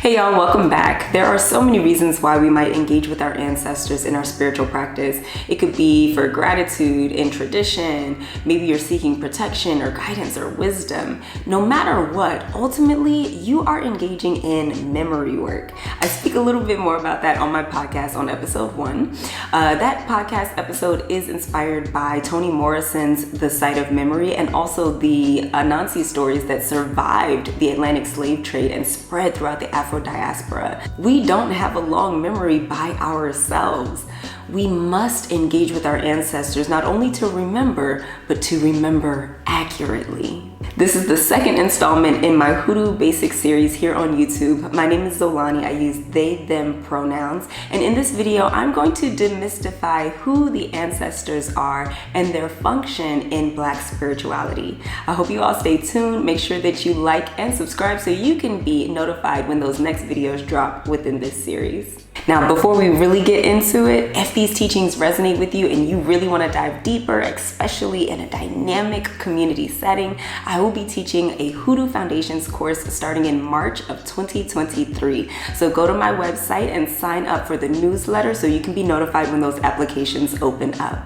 Hey y'all, welcome back. There are so many reasons why we might engage with our ancestors in our spiritual practice. It could be for gratitude and tradition. Maybe you're seeking protection or guidance or wisdom. No matter what, ultimately, you are engaging in memory work. I speak a little bit more about that on my podcast on episode 1. That podcast episode is inspired by Toni Morrison's The Site of Memory and also the Anansi stories that survived the Atlantic slave trade and spread throughout the Afro diaspora. We don't have a long memory by ourselves. We must engage with our ancestors not only to remember, but to remember accurately. This is the second installment in my Hoodoo Basic series here on YouTube. My name is Xolani. I use they, them pronouns. And in this video, I'm going to demystify who the ancestors are and their function in Black spirituality. I hope you all stay tuned. Make sure that you like and subscribe so you can be notified when those next videos drop within this series. Now, before we really get into it, if these teachings resonate with you and you really want to dive deeper, especially in a dynamic community setting, I will be teaching a Hoodoo Foundations course starting in March of 2023. So go to my website and sign up for the newsletter so you can be notified when those applications open up.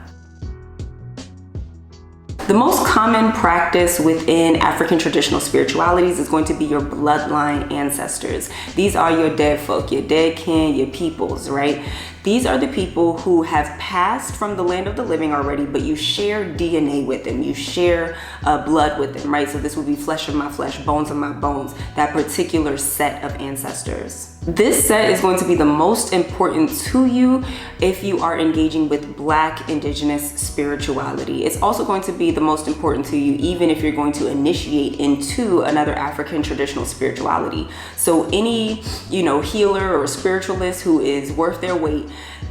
The most common practice within African traditional spiritualities is going to be your bloodline ancestors. These are your dead folk, your dead kin, your peoples, right? These are the people who have passed from the land of the living already, but you share DNA with them. You share blood with them, right? So this will be flesh of my flesh, bones of my bones, that particular set of ancestors. This set is going to be the most important to you if you are engaging with Black indigenous spirituality. It's also going to be the most important to you even if you're going to initiate into another African traditional spirituality. So any, healer or spiritualist who is worth their weight,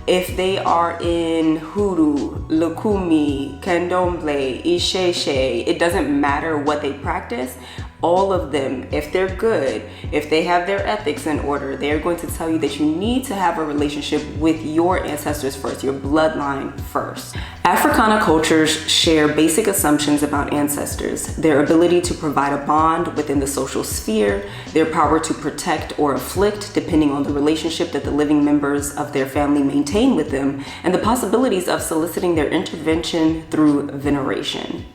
if they are in Hoodoo, Lukumi, Candomblé, Isheshe, it doesn't matter what they practice. All of them, if they're good, if they have their ethics in order, they're going to tell you that you need to have a relationship with your ancestors first, your bloodline first. Africana cultures share basic assumptions about ancestors: their ability to provide a bond within the social sphere, their power to protect or afflict depending on the relationship that the living members of their family maintain with them, and the possibilities of soliciting their intervention through veneration.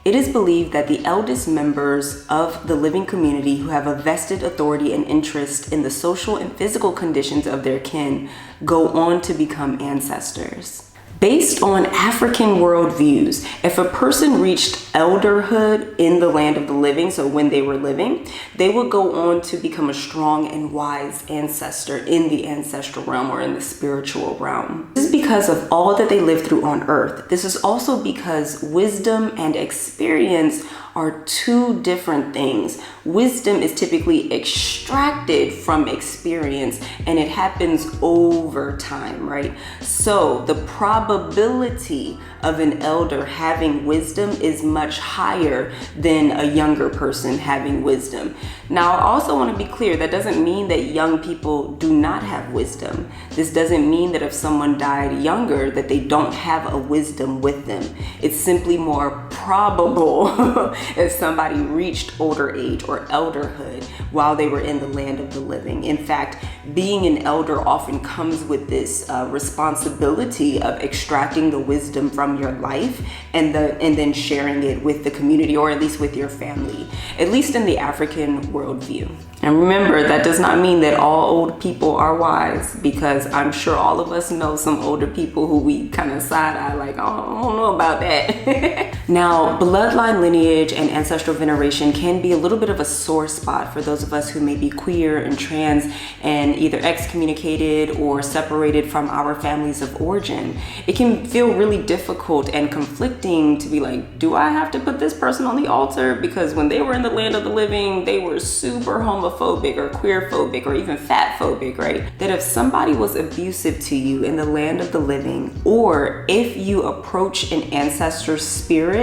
It is believed that the eldest members of the living community who have a vested authority and interest in the social and physical conditions of their kin go on to become ancestors. Based on African worldviews, if a person reached elderhood in the land of the living, so when they were living, they would go on to become a strong and wise ancestor in the ancestral realm or in the spiritual realm. This is because of all that they lived through on earth. This is also because wisdom and experience are two different things. Wisdom is typically extracted from experience and it happens over time, right? So the probability of an elder having wisdom is much higher than a younger person having wisdom. Now, I also want to be clear, that doesn't mean that young people do not have wisdom. This doesn't mean that if someone died younger that they don't have a wisdom with them. It's simply more probable if somebody reached older age or elderhood while they were in the land of the living. In fact, being an elder often comes with this responsibility of extracting the wisdom from your life and then sharing it with the community, or at least with your family, at least in the African worldview. And remember, that does not mean that all old people are wise, because I'm sure all of us know some older people who we kind of side-eye like, oh, I don't know about that. Now, bloodline lineage and ancestral veneration can be a little bit of a sore spot for those of us who may be queer and trans and either excommunicated or separated from our families of origin. It can feel really difficult and conflicting to be like, do I have to put this person on the altar? Because when they were in the land of the living, they were super homophobic or queerphobic or even fatphobic, right? That if somebody was abusive to you in the land of the living, or if you approach an ancestor spirit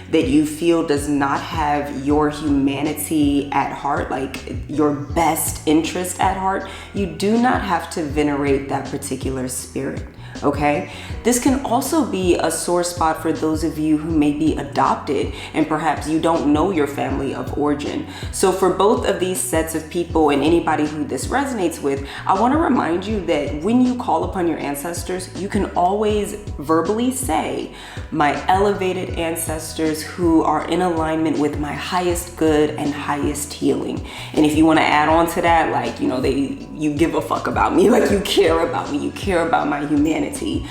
that you feel does not have your humanity at heart, like your best interest at heart, you do not have to venerate that particular spirit. okay? This can also be a sore spot for those of you who may be adopted and perhaps you don't know your family of origin. So for both of these sets of people and anybody who this resonates with, I want to remind you that when you call upon your ancestors, you can always verbally say, my elevated ancestors who are in alignment with my highest good and highest healing. And if you want to add on to that, like, you know, you give a fuck about me, like you care about me, you care about my humanity,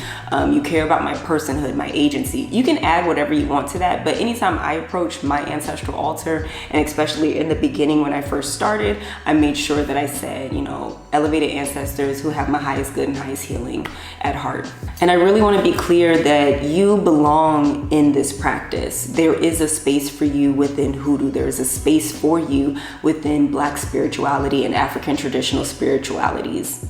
you care about my personhood, my agency. You can add whatever you want to that, but anytime I approach my ancestral altar, and especially in the beginning when I first started, I made sure that I said, you know, elevated ancestors who have my highest good and highest healing at heart. And I really want to be clear that you belong in this practice. There is a space for you within Hoodoo. There is a space for you within Black spirituality and African traditional spiritualities.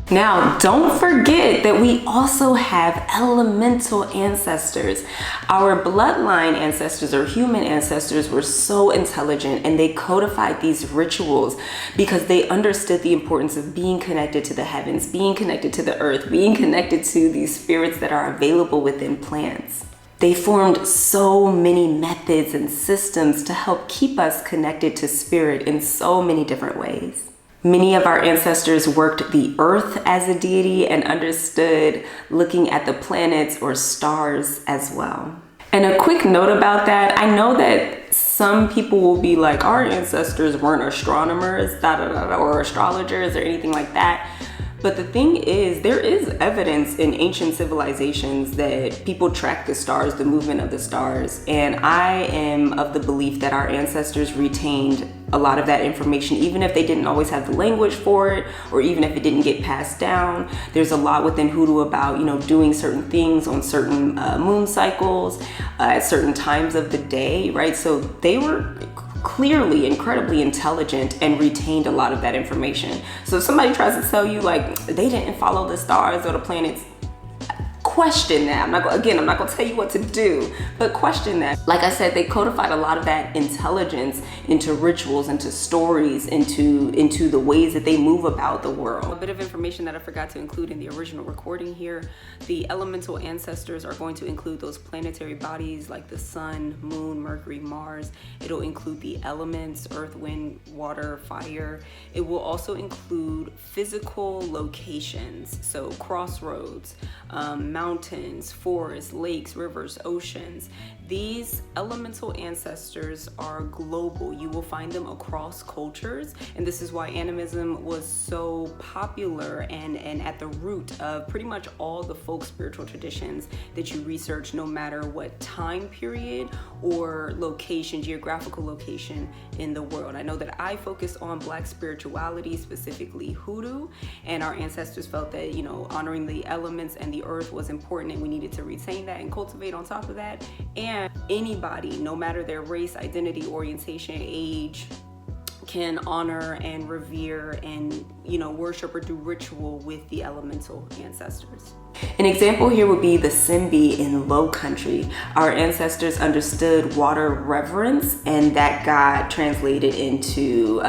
Now, don't forget that we also have elemental ancestors. Our bloodline ancestors or human ancestors were so intelligent, and they codified these rituals because they understood the importance of being connected to the heavens, being connected to the earth, being connected to these spirits that are available within plants. They formed so many methods and systems to help keep us connected to spirit in so many different ways. Many of our ancestors worked the earth as a deity and understood looking at the planets or stars as well. And a quick note about that, I know that some people will be like, our ancestors weren't astronomers, or astrologers or anything like that. But the thing is, there is evidence in ancient civilizations that people track the stars, the movement of the stars. And I am of the belief that our ancestors retained a lot of that information, even if they didn't always have the language for it, or even if it didn't get passed down. There's a lot within Hoodoo about, you know, doing certain things on certain moon cycles, at certain times of the day, right? So they were clearly incredibly intelligent and retained a lot of that information. So if somebody tries to tell you like they didn't follow the stars or the planets, question that. I'm not gonna tell you what to do, but question that. Like I said, they codified a lot of that intelligence into rituals, into stories, into the ways that they move about the world. A bit of information that I forgot to include in the original recording here. The elemental ancestors are going to include those planetary bodies like the sun, moon, Mercury, Mars. It'll include the elements, earth, wind, water, fire. It will also include physical locations, so crossroads, mountains, forests, lakes, rivers, oceans. These elemental ancestors are global. You will find them across cultures, and this is why animism was so popular and at the root of pretty much all the folk spiritual traditions that you research, no matter what time period or location, geographical location in the world. I know that I focus on Black spirituality, specifically Hoodoo, and our ancestors felt that, you know, honoring the elements and the earth was important, and we needed to retain that and cultivate on top of that. And anybody, no matter their race, identity, orientation, age, can honor and revere and, you know, worship or do ritual with the elemental ancestors. An example here would be the Simbi in Low Country. Our ancestors understood water reverence, and that got translated into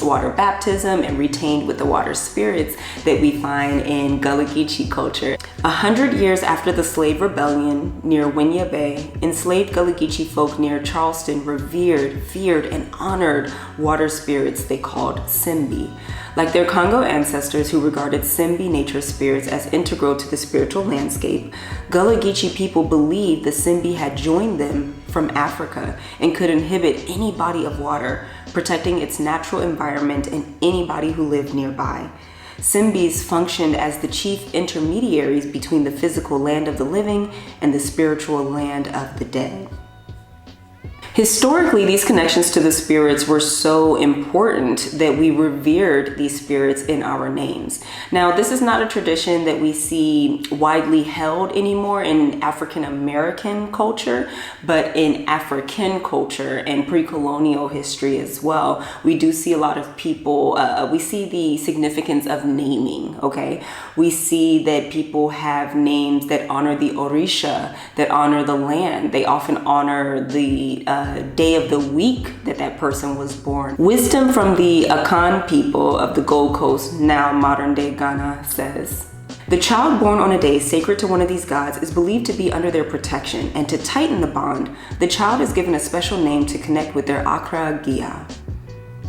water baptism and retained with the water spirits that we find in Gullah Geechee culture. 100 years after the slave rebellion near Winya Bay, enslaved Gullah Geechee folk near Charleston revered, feared, and honored water spirits they called Simbi. Like their Congo ancestors who regarded Simbi nature spirits as integral to the spiritual landscape, Gullah Geechee people believed the Simbi had joined them from Africa and could inhabit any body of water, protecting its natural environment and anybody who lived nearby. Simbis functioned as the chief intermediaries between the physical land of the living and the spiritual land of the dead. Historically, these connections to the spirits were so important that we revered these spirits in our names. Now, this is not a tradition that we see widely held anymore in African American culture, but in African culture and pre-colonial history as well, we do see a lot of people, we see the significance of naming, okay? We see that people have names that honor the Orisha, that honor the land. They often honor the day of the week that person was born. Wisdom from the Akan people of the Gold Coast, now modern day Ghana, says, The child born on a day sacred to one of these gods is believed to be under their protection, and to tighten the bond, the child is given a special name to connect with their Akra Gia.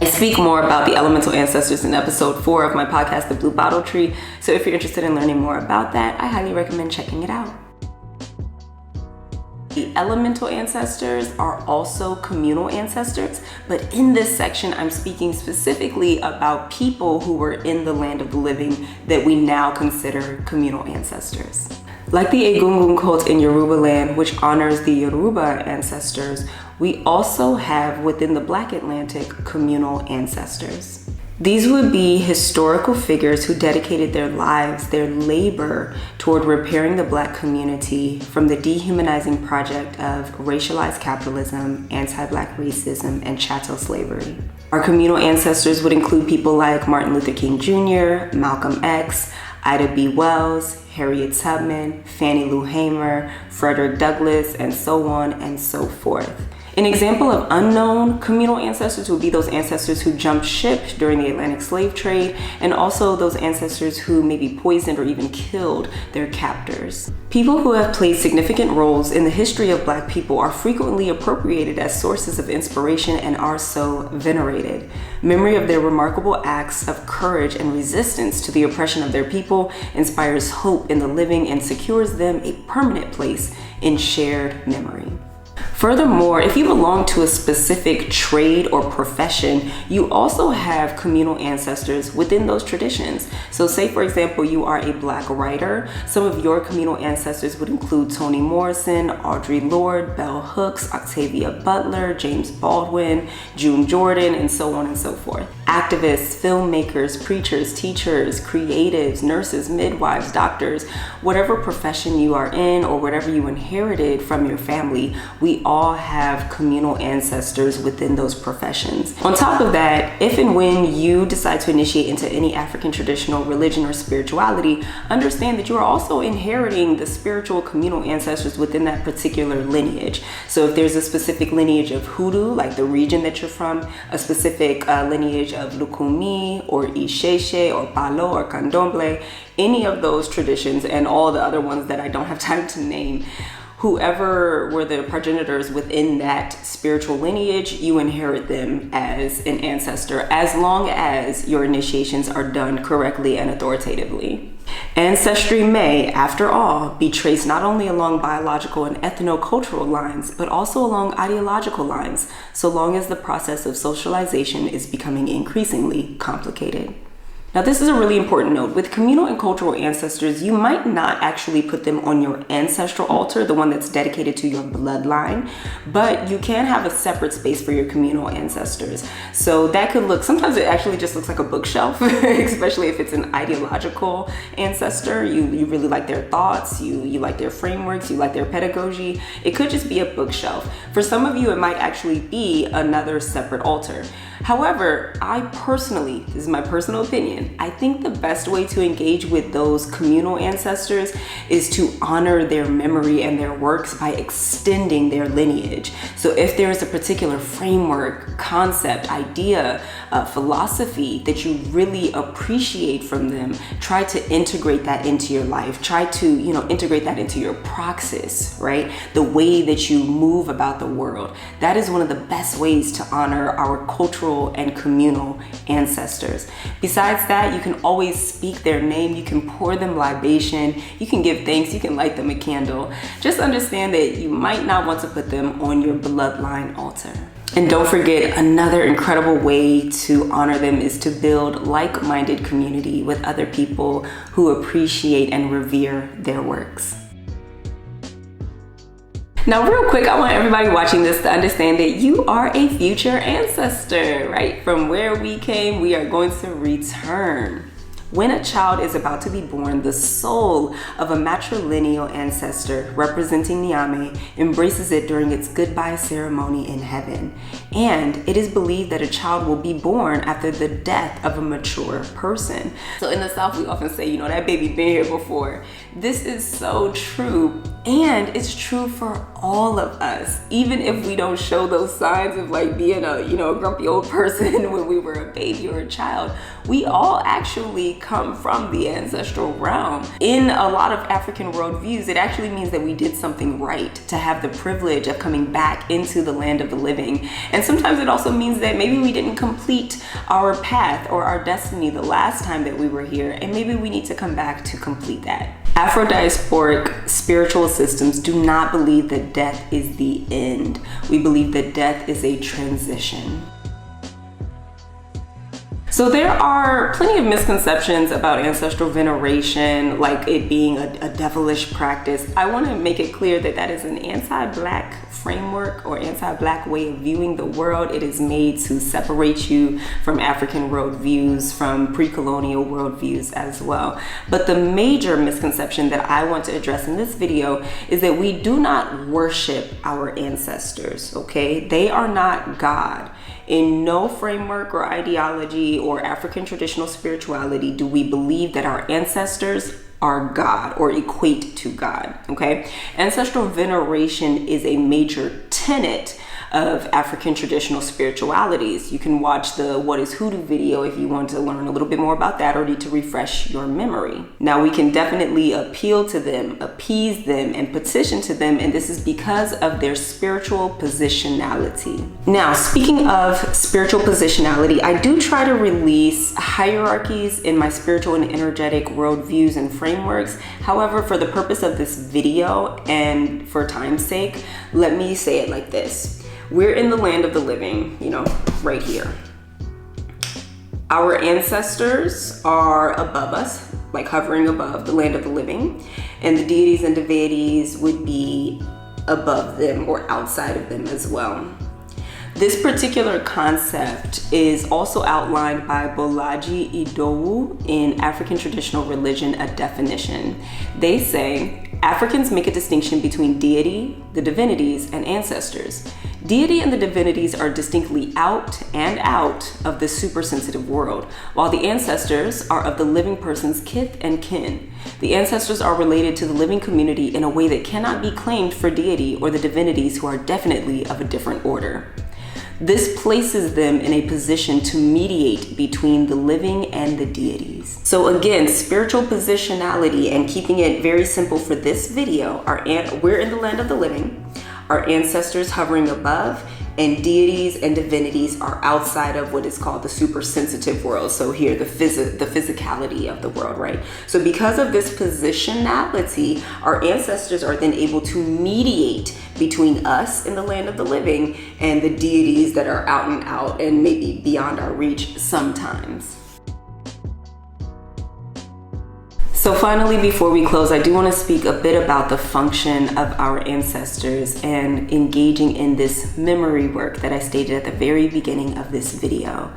I speak more about the elemental ancestors in episode 4 of my podcast, The Blue Bottle Tree, so if you're interested in learning more about that, I highly recommend checking it out. The elemental ancestors are also communal ancestors, but in this section, I'm speaking specifically about people who were in the land of the living that we now consider communal ancestors. Like the Egungun cult in Yoruba land, which honors the Yoruba ancestors, we also have within the Black Atlantic communal ancestors. These would be historical figures who dedicated their lives, their labor toward repairing the Black community from the dehumanizing project of racialized capitalism, anti-Black racism, and chattel slavery. Our communal ancestors would include people like Martin Luther King Jr., Malcolm X, Ida B. Wells, Harriet Tubman, Fannie Lou Hamer, Frederick Douglass, and so on and so forth. An example of unknown communal ancestors would be those ancestors who jumped ship during the Atlantic slave trade, and also those ancestors who maybe poisoned or even killed their captors. People who have played significant roles in the history of Black people are frequently appropriated as sources of inspiration and are so venerated. Memory of their remarkable acts of courage and resistance to the oppression of their people inspires hope in the living and secures them a permanent place in shared memory. Furthermore, if you belong to a specific trade or profession, you also have communal ancestors within those traditions. So say, for example, you are a Black writer. Some of your communal ancestors would include Toni Morrison, Audre Lorde, Bell Hooks, Octavia Butler, James Baldwin, June Jordan, and so on and so forth. Activists, filmmakers, preachers, teachers, creatives, nurses, midwives, doctors, whatever profession you are in or whatever you inherited from your family, we all have communal ancestors within those professions. On top of that, if and when you decide to initiate into any African traditional religion or spirituality, understand that you are also inheriting the spiritual communal ancestors within that particular lineage. So if there's a specific lineage of Hoodoo, like the region that you're from, a specific lineage of Lukumi or Isheshe or Palo or Candomblé, any of those traditions and all the other ones that I don't have time to name, whoever were the progenitors within that spiritual lineage, you inherit them as an ancestor, as long as your initiations are done correctly and authoritatively. Ancestry may, after all, be traced not only along biological and ethno-cultural lines, but also along ideological lines, so long as the process of socialization is becoming increasingly complicated. Now, this is a really important note. With communal and cultural ancestors, you might not actually put them on your ancestral altar, the one that's dedicated to your bloodline, but you can have a separate space for your communal ancestors. So that could look, sometimes it actually just looks like a bookshelf, especially if it's an ideological ancestor. You really like their thoughts, you like their frameworks, you like their pedagogy. It could just be a bookshelf. For some of you, it might actually be another separate altar. However, I personally, this is my personal opinion, I think the best way to engage with those communal ancestors is to honor their memory and their works by extending their lineage. So if there is a particular framework, concept, idea, philosophy that you really appreciate from them, try to integrate that into your life. Try to, integrate that into your praxis, right? The way that you move about the world. That is one of the best ways to honor our cultural and communal ancestors. Besides that, you can always speak their name, you can pour them libation, you can give thanks, you can light them a candle. Just understand that you might not want to put them on your bloodline altar. And don't forget, another incredible way to honor them is to build like-minded community with other people who appreciate and revere their works. Now, real quick, I want everybody watching this to understand that you are a future ancestor, right? From where we came, we are going to return. When a child is about to be born, the soul of a matrilineal ancestor representing Nyame embraces it during its goodbye ceremony in heaven. And it is believed that a child will be born after the death of a mature person. So in the South, we often say, that baby been here before. This is so true. And it's true for all of us. Even if we don't show those signs of being a grumpy old person when we were a baby or a child, we all actually come from the ancestral realm. In a lot of African worldviews, it actually means that we did something right to have the privilege of coming back into the land of the living. And sometimes it also means that maybe we didn't complete our path or our destiny the last time that we were here, and maybe we need to come back to complete that. Afro-diasporic spiritual systems do not believe that death is the end. We believe that death is a transition. So there are plenty of misconceptions about ancestral veneration, like it being a devilish practice. I want to make it clear that that is an anti-Black framework or anti-Black way of viewing the world. It is made to separate you from African worldviews, from pre-colonial worldviews as well. But the major misconception that I want to address in this video is that we do not worship our ancestors, okay? They are not God. In no framework or ideology or African traditional spirituality do we believe that our ancestors are God or equate to God, okay? Ancestral veneration is a major tenet of African traditional spiritualities. You can watch the What is Hoodoo video if you want to learn a little bit more about that or need to refresh your memory. Now, we can definitely appeal to them, appease them, and petition to them, and this is because of their spiritual positionality. Now, speaking of spiritual positionality, I do try to release hierarchies in my spiritual and energetic worldviews and frameworks. However, for the purpose of this video and for time's sake, let me say it like this. We're in the land of the living, you know, right here. Our ancestors are above us, like hovering above the land of the living, and the deities and divinities would be above them or outside of them as well. This particular concept is also outlined by Bolaji Idowu in African Traditional Religion, A Definition. They say, Africans make a distinction between deity, the divinities, and ancestors. Deity and the divinities are distinctly out of the supersensitive world, while the ancestors are of the living person's kith and kin. The ancestors are related to the living community in a way that cannot be claimed for deity or the divinities, who are definitely of a different order. This places them in a position to mediate between the living and the deities. So again, spiritual positionality, and keeping it very simple for this video, we're in the land of the living, our ancestors hovering above, and deities and divinities are outside of what is called the super sensitive world. So here, the physicality of the world, right? So because of this positionality, our ancestors are then able to mediate between us in the land of the living and the deities that are out and out and maybe beyond our reach sometimes. So finally, before we close, I do want to speak a bit about the function of our ancestors and engaging in this memory work that I stated at the very beginning of this video.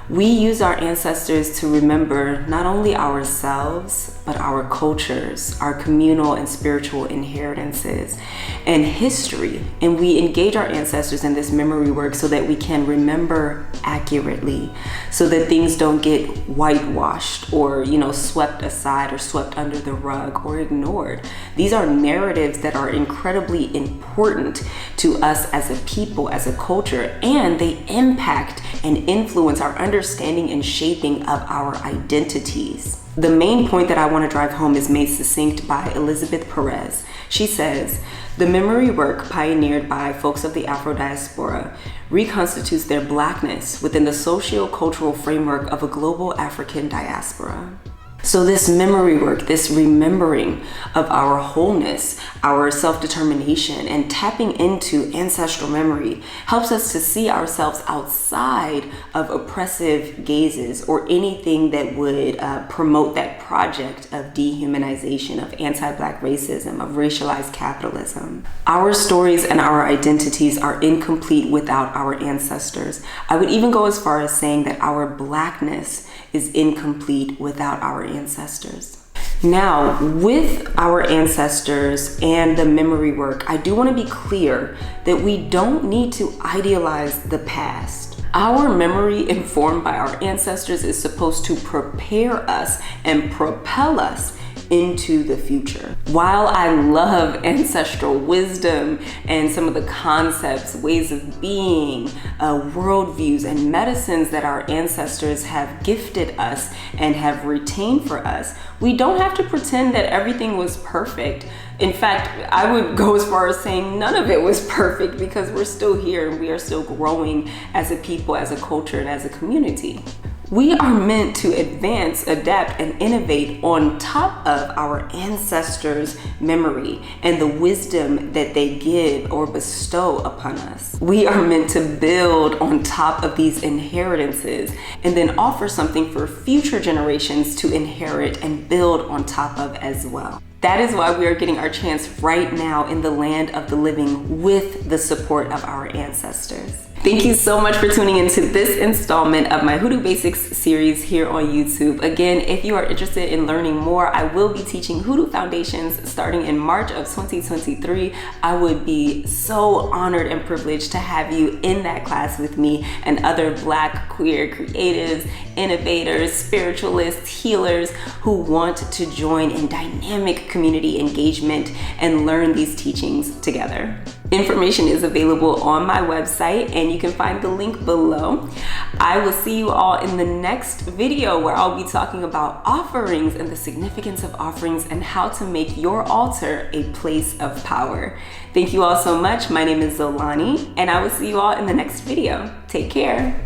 We use our ancestors to remember not only ourselves, but our cultures, our communal and spiritual inheritances, and history. And we engage our ancestors in this memory work so that we can remember accurately, so that things don't get whitewashed or, swept aside or swept under the rug or ignored. These are narratives that are incredibly important to us as a people, as a culture, and they impact and influence our understanding and shaping of our identities. The main point that I want to drive home is made succinct by Elizabeth Perez. She says, the memory work pioneered by folks of the Afro diaspora reconstitutes their Blackness within the socio-cultural framework of a global African diaspora. So this memory work, this remembering of our wholeness, our self-determination, and tapping into ancestral memory helps us to see ourselves outside of oppressive gazes or anything that would promote that project of dehumanization, of anti-Black racism, of racialized capitalism. Our stories and our identities are incomplete without our ancestors. I would even go as far as saying that our Blackness is incomplete without our ancestors. Now, with our ancestors and the memory work, I do want to be clear that we don't need to idealize the past. Our memory informed by our ancestors is supposed to prepare us and propel us into the future. While I love ancestral wisdom and some of the concepts, ways of being, worldviews, and medicines that our ancestors have gifted us and have retained for us, we don't have to pretend that everything was perfect. In fact, I would go as far as saying none of it was perfect, because we're still here and we are still growing as a people, as a culture, and as a community. We are meant to advance, adapt, and innovate on top of our ancestors' memory and the wisdom that they give or bestow upon us. We are meant to build on top of these inheritances and then offer something for future generations to inherit and build on top of as well. That is why we are getting our chance right now in the land of the living with the support of our ancestors. Thank you so much for tuning into this installment of my Hoodoo Basics series here on YouTube. Again, if you are interested in learning more, I will be teaching Hoodoo Foundations starting in March of 2023. I would be so honored and privileged to have you in that class with me and other Black, queer, creatives, innovators, spiritualists, healers who want to join in dynamic community engagement and learn these teachings together. Information is available on my website and you can find the link below. I will see you all in the next video where I'll be talking about offerings and the significance of offerings and how to make your altar a place of power. Thank you all so much. My name is Xolani and I will see you all in the next video. Take care.